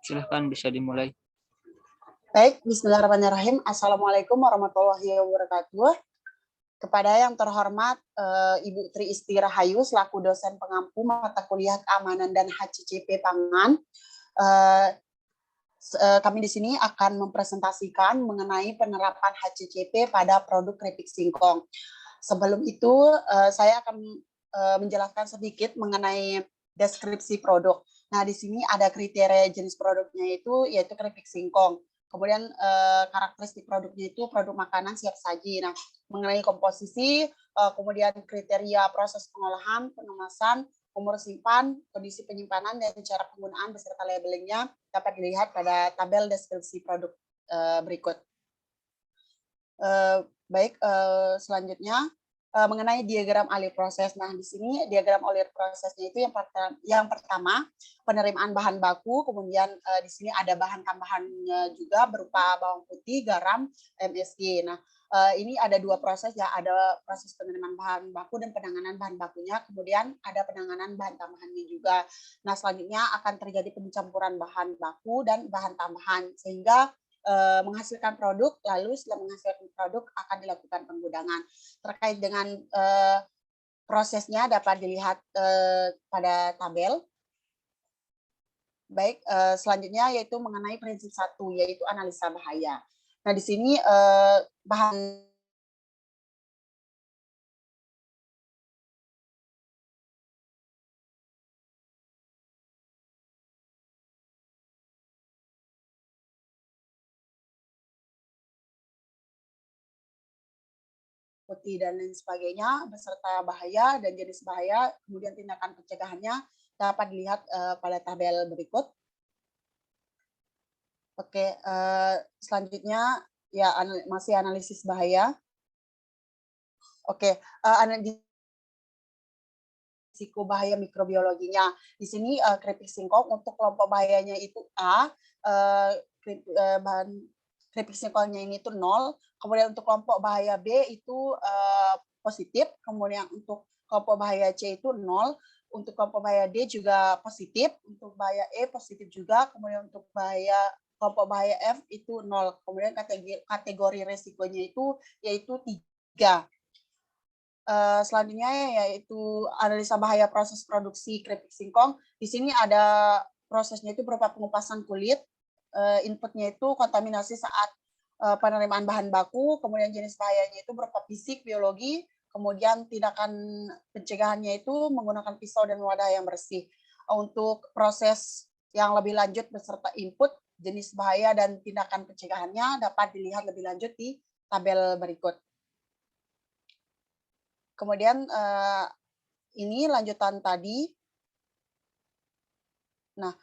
Silahkan bisa dimulai. Baik, bismillahirrahmanirrahim. Assalamualaikum warahmatullahi wabarakatuh. Kepada yang terhormat Ibu Tri Isti Rahayu selaku dosen pengampu mata kuliah keamanan dan HCCP Pangan, kami di sini akan mempresentasikan mengenai penerapan HCCP pada produk keripik singkong. Sebelum itu, saya akan menjelaskan sedikit mengenai deskripsi produk. Nah, di sini ada kriteria jenis produknya yaitu keripik singkong. Kemudian karakteristik produknya itu produk makanan siap saji. Nah, mengenai komposisi, kemudian kriteria proses pengolahan, pengemasan, umur simpan, kondisi penyimpanan, dan cara penggunaan beserta labelingnya dapat dilihat pada tabel deskripsi produk berikut. Baik, selanjutnya mengenai diagram alur proses. Nah, di sini diagram alur prosesnya itu yang pertama penerimaan bahan baku, kemudian di sini ada bahan tambahannya juga berupa bawang putih, garam, MSG. Nah, ini ada dua proses ya, ada proses penerimaan bahan baku dan penanganan bahan bakunya, kemudian ada penanganan bahan tambahannya juga. Nah, selanjutnya akan terjadi pencampuran bahan baku dan bahan tambahan sehingga menghasilkan produk, lalu setelah menghasilkan produk akan dilakukan penggudangan. Terkait dengan prosesnya dapat dilihat pada tabel. Baik, selanjutnya yaitu mengenai prinsip 1, yaitu analisa bahaya. Nah, di sini bahan putih dan lain sebagainya beserta bahaya dan jenis bahaya, kemudian tindakan pencegahannya dapat dilihat pada tabel berikut. Oke, selanjutnya ya masih analisis bahaya. Oke, risiko bahaya mikrobiologinya. Di sini keripik singkong untuk kelompok bahayanya itu A, bahan keripik singkongnya ini itu 0, kemudian untuk kelompok bahaya B itu positif, kemudian untuk kelompok bahaya C itu 0, untuk kelompok bahaya D juga positif, untuk bahaya E positif juga, kemudian untuk kelompok bahaya F itu 0, kemudian kategori resikonya itu yaitu 3. Selanjutnya yaitu analisa bahaya proses produksi keripik singkong. Di sini ada prosesnya itu berupa pengupasan kulit, inputnya itu kontaminasi saat penerimaan bahan baku, kemudian jenis bahayanya itu berupa fisik, biologi, kemudian tindakan pencegahannya itu menggunakan pisau dan wadah yang bersih. Untuk proses yang lebih lanjut beserta input, jenis bahaya dan tindakan pencegahannya dapat dilihat lebih lanjut di tabel berikut. Kemudian ini lanjutan tadi. Nah,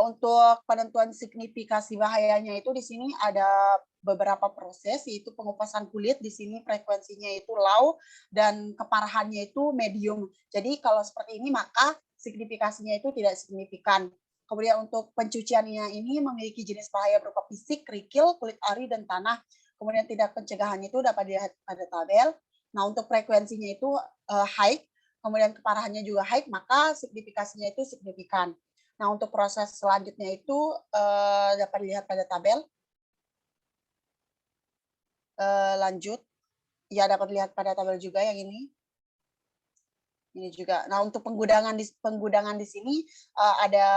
untuk penentuan signifikasi bahayanya itu di sini ada beberapa proses, yaitu pengupasan kulit. Di sini frekuensinya itu low dan keparahannya itu medium. Jadi kalau seperti ini maka signifikasinya itu tidak signifikan. Kemudian untuk pencuciannya ini memiliki jenis bahaya berupa fisik, kerikil, kulit ari, dan tanah. Kemudian tindak pencegahannya itu dapat dilihat pada tabel. Nah, untuk frekuensinya itu high, kemudian keparahannya juga high, maka signifikasinya itu signifikan. Nah, untuk proses selanjutnya itu dapat dilihat pada tabel. Lanjut, ya dapat dilihat pada tabel juga yang ini. Ini juga. Nah, untuk penggudangan di sini ada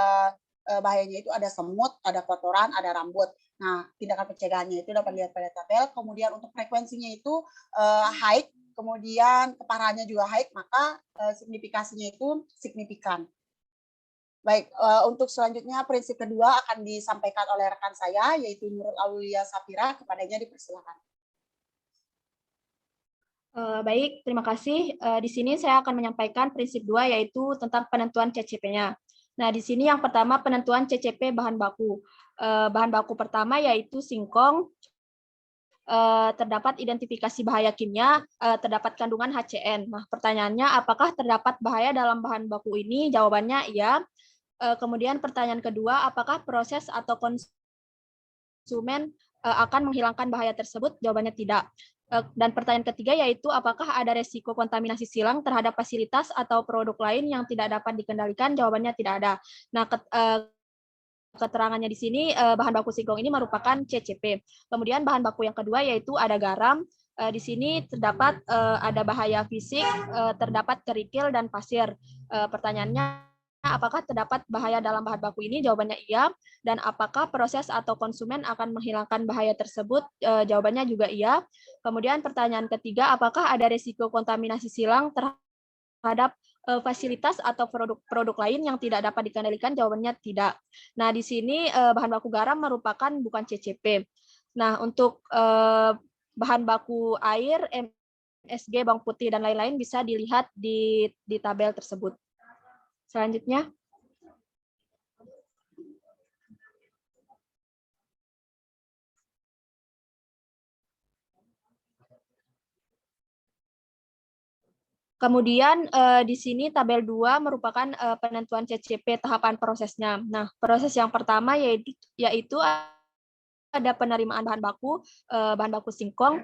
bahayanya itu ada semut, ada kotoran, ada rambut. Nah, tindakan pencegahannya itu dapat dilihat pada tabel. Kemudian untuk frekuensinya itu high, kemudian keparahannya juga high, maka signifikasinya itu signifikan. Baik, untuk selanjutnya prinsip kedua akan disampaikan oleh rekan saya, yaitu Nurul Aulia Safira. Kepadanya dipersilakan. Baik, terima kasih. Di sini saya akan menyampaikan prinsip 2, yaitu tentang penentuan CCP-nya. Nah, di sini yang pertama penentuan CCP bahan baku. Bahan baku pertama yaitu singkong, terdapat identifikasi bahaya kimia, terdapat kandungan HCN. Nah, pertanyaannya apakah terdapat bahaya dalam bahan baku ini? Jawabannya iya. Kemudian pertanyaan kedua, apakah proses atau konsumen akan menghilangkan bahaya tersebut? Jawabannya tidak. Dan pertanyaan ketiga yaitu apakah ada resiko kontaminasi silang terhadap fasilitas atau produk lain yang tidak dapat dikendalikan? Jawabannya tidak ada. Nah, keterangannya di sini bahan baku singkong ini merupakan CCP. Kemudian bahan baku yang kedua yaitu ada garam. Di sini terdapat ada bahaya fisik, terdapat kerikil dan pasir. Pertanyaannya, apakah terdapat bahaya dalam bahan baku ini? Jawabannya iya. Dan apakah proses atau konsumen akan menghilangkan bahaya tersebut? Jawabannya juga iya. Kemudian pertanyaan ketiga, apakah ada risiko kontaminasi silang terhadap fasilitas atau produk-produk lain yang tidak dapat dikendalikan? Jawabannya tidak. Nah, di sini bahan baku garam merupakan bukan CCP. Nah, untuk bahan baku air, MSG, bawang putih, dan lain-lain bisa dilihat di tabel tersebut. Selanjutnya. Kemudian di sini tabel 2 merupakan penentuan CCP tahapan prosesnya. Nah, proses yang pertama yaitu ada penerimaan bahan baku singkong,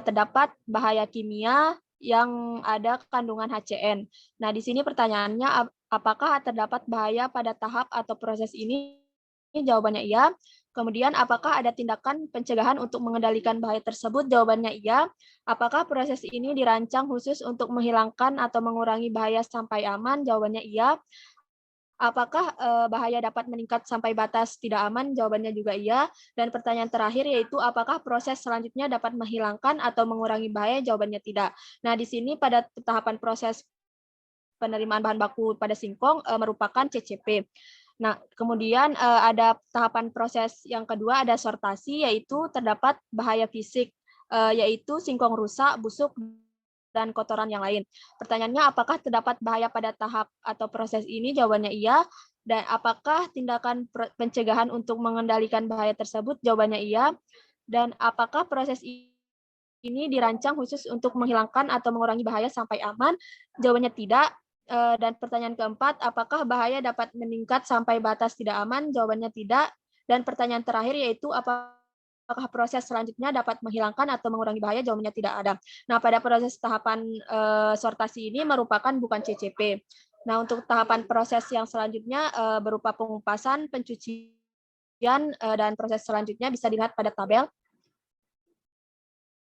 terdapat bahaya kimia yang ada kandungan HCN. Nah, di sini pertanyaannya, apakah terdapat bahaya pada tahap atau proses ini? Jawabannya iya. Kemudian, apakah ada tindakan pencegahan untuk mengendalikan bahaya tersebut? Jawabannya iya. Apakah proses ini dirancang khusus untuk menghilangkan atau mengurangi bahaya sampai aman? Jawabannya iya. Apakah bahaya dapat meningkat sampai batas tidak aman? Jawabannya juga iya. Dan pertanyaan terakhir yaitu apakah proses selanjutnya dapat menghilangkan atau mengurangi bahaya? Jawabannya tidak. Nah, di sini pada tahapan proses penerimaan bahan baku pada singkong merupakan CCP. Nah, kemudian ada tahapan proses yang kedua, ada sortasi, yaitu terdapat bahaya fisik, yaitu singkong rusak, busuk, dan kotoran yang lain. Pertanyaannya, apakah terdapat bahaya pada tahap atau proses ini? Jawabannya iya. Dan apakah tindakan pencegahan untuk mengendalikan bahaya tersebut? Jawabannya iya. Dan apakah proses ini dirancang khusus untuk menghilangkan atau mengurangi bahaya sampai aman? Jawabannya tidak. Dan pertanyaan keempat, apakah bahaya dapat meningkat sampai batas tidak aman? Jawabannya tidak. Dan pertanyaan terakhir yaitu apakah proses selanjutnya dapat menghilangkan atau mengurangi bahaya? Jawabannya tidak ada. Nah, pada proses tahapan sortasi ini merupakan bukan CCP. Nah, untuk tahapan proses yang selanjutnya berupa pengupasan, pencucian, dan proses selanjutnya bisa dilihat pada tabel.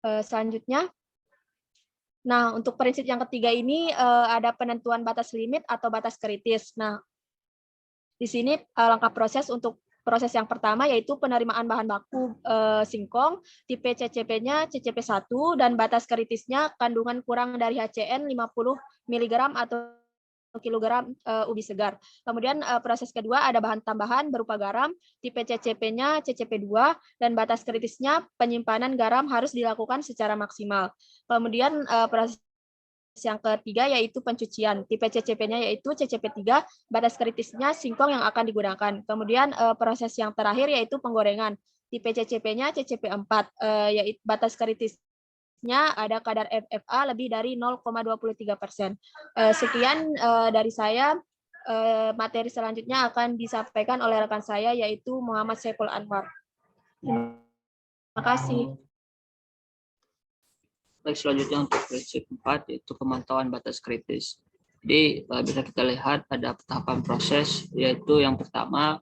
Selanjutnya. Nah, untuk prinsip yang ketiga ini ada penentuan batas limit atau batas kritis. Nah, di sini langkah proses untuk proses yang pertama yaitu penerimaan bahan baku singkong, tipe CCP-nya CCP1 dan batas kritisnya kandungan kurang dari HCN 50 mg atau kilogram ubi segar. Kemudian proses kedua ada bahan tambahan berupa garam, tipe CCP-nya CCP2 dan batas kritisnya penyimpanan garam harus dilakukan secara maksimal. Kemudian proses yang ketiga yaitu pencucian. Tipe CCP-nya yaitu CCP3, batas kritisnya singkong yang akan digunakan. Kemudian proses yang terakhir yaitu penggorengan. Tipe CCP-nya CCP4, yaitu batas kritis ada kadar FFA lebih dari 0,23%. Sekian dari saya. Materi selanjutnya akan disampaikan oleh rekan saya yaitu Muhammad Saiful Anwar. Terima kasih. Baik, selanjutnya untuk prinsip 4 yaitu pemantauan batas kritis. Jadi bisa kita lihat ada tahapan proses yaitu yang pertama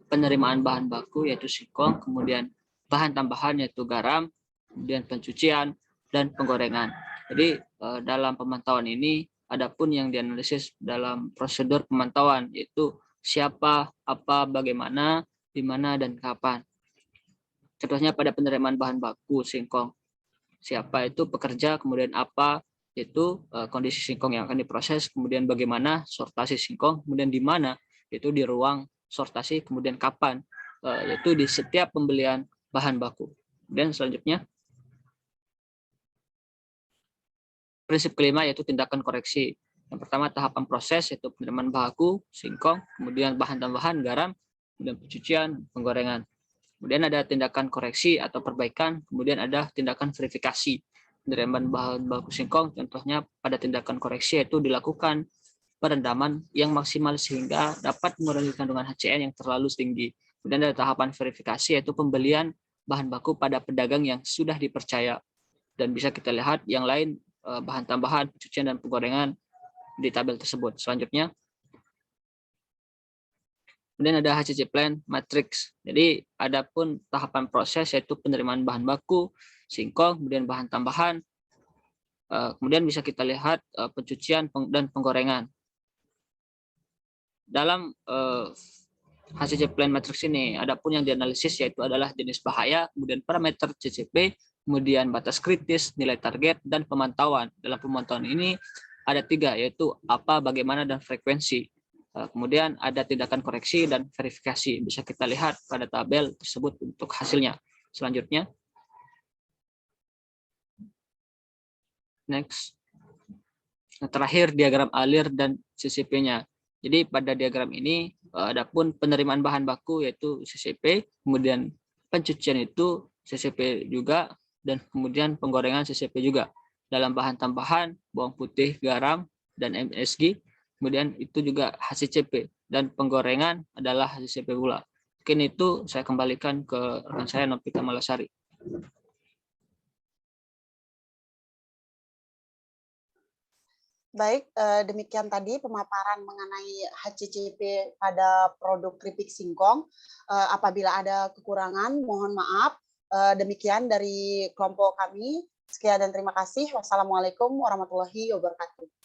penerimaan bahan baku yaitu singkong, kemudian bahan tambahan yaitu garam, kemudian pencucian dan penggorengan. Jadi dalam pemantauan ini adapun yang dianalisis dalam prosedur pemantauan yaitu siapa, apa, bagaimana, di mana dan kapan. Contohnya pada penerimaan bahan baku singkong. Siapa itu pekerja, kemudian apa itu kondisi singkong yang akan diproses, kemudian bagaimana sortasi singkong, kemudian di mana itu di ruang sortasi, kemudian kapan yaitu di setiap pembelian bahan baku. Dan selanjutnya prinsip kelima yaitu tindakan koreksi. Yang pertama tahapan proses yaitu penerimaan baku singkong, kemudian bahan tambahan garam, kemudian pencucian, penggorengan. Kemudian ada tindakan koreksi atau perbaikan, kemudian ada tindakan verifikasi. Penerimaan bahan baku singkong contohnya pada tindakan koreksi yaitu dilakukan perendaman yang maksimal sehingga dapat mengurangi kandungan HCN yang terlalu tinggi. Kemudian ada tahapan verifikasi yaitu pembelian bahan baku pada pedagang yang sudah dipercaya. Dan bisa kita lihat yang lain bahan tambahan, pencucian dan penggorengan di tabel tersebut. Selanjutnya. Kemudian ada HCC plan matrix. Jadi ada pun tahapan proses yaitu penerimaan bahan baku, singkong, kemudian bahan tambahan. Kemudian bisa kita lihat pencucian dan penggorengan. Dalam HCC plan matrix ini, ada pun yang dianalisis yaitu adalah jenis bahaya, kemudian parameter CCP, kemudian batas kritis, nilai target, dan pemantauan. Dalam pemantauan ini ada 3, yaitu apa, bagaimana, dan frekuensi. Kemudian ada tindakan koreksi dan verifikasi. Bisa kita lihat pada tabel tersebut untuk hasilnya. Selanjutnya. Next. Nah, terakhir diagram alir dan CCP-nya. Jadi pada diagram ini ada pun penerimaan bahan baku yaitu CCP, kemudian pencucian itu CCP juga, dan kemudian penggorengan CCP juga. Dalam bahan tambahan, bawang putih, garam, dan MSG, kemudian itu juga HCCP, dan penggorengan adalah HCCP pula. Mungkin itu saya kembalikan ke rekan saya Novita Malasari. Baik, demikian tadi pemaparan mengenai HCCP pada produk keripik singkong. Apabila ada kekurangan, mohon maaf. Demikian dari kelompok kami. Sekian dan terima kasih. Wassalamualaikum warahmatullahi wabarakatuh.